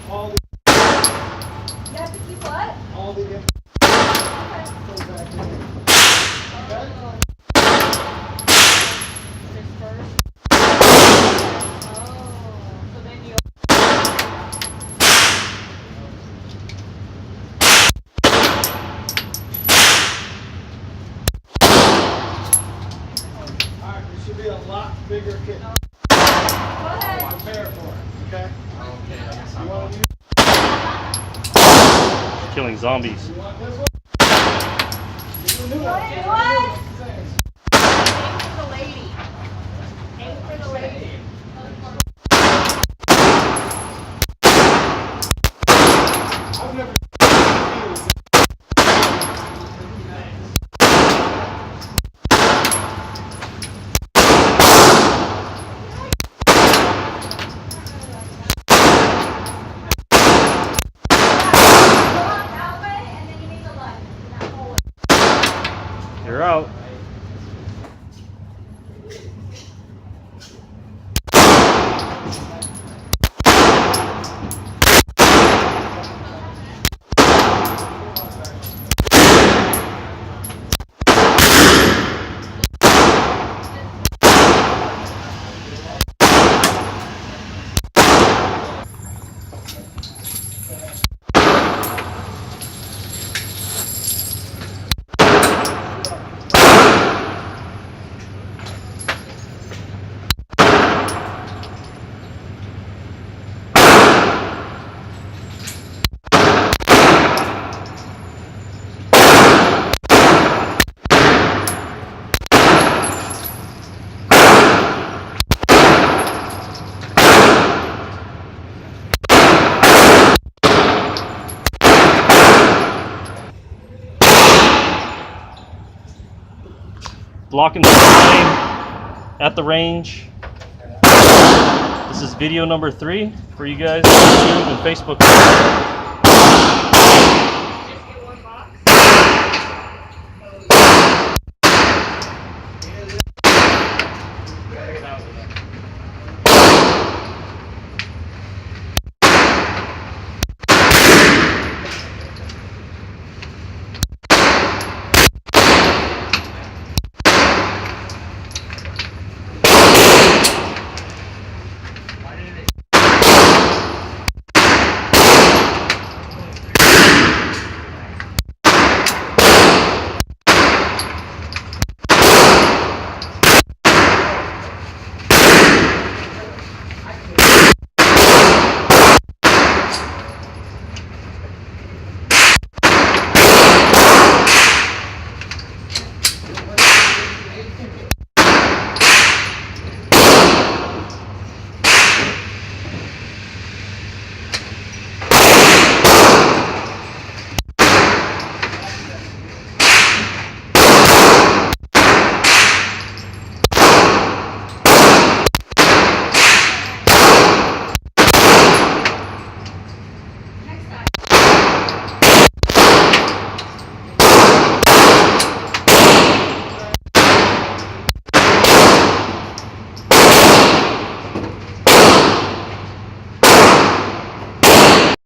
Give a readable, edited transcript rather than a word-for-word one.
all the. You have to keep what? All the. Okay. Goes back in. Okay. So then you. Alright, there should be a lot bigger kit. Go ahead. Prepare for it, okay? Okay. You want to use, Killing zombies. you want this one? This is a new one. What? Same. Aim for the lady. Aim for the lady. I've never That way, and then you make a left. That whole way. You're out. Glockenstein at the range. This is video number 3 for you guys on YouTube and Facebook.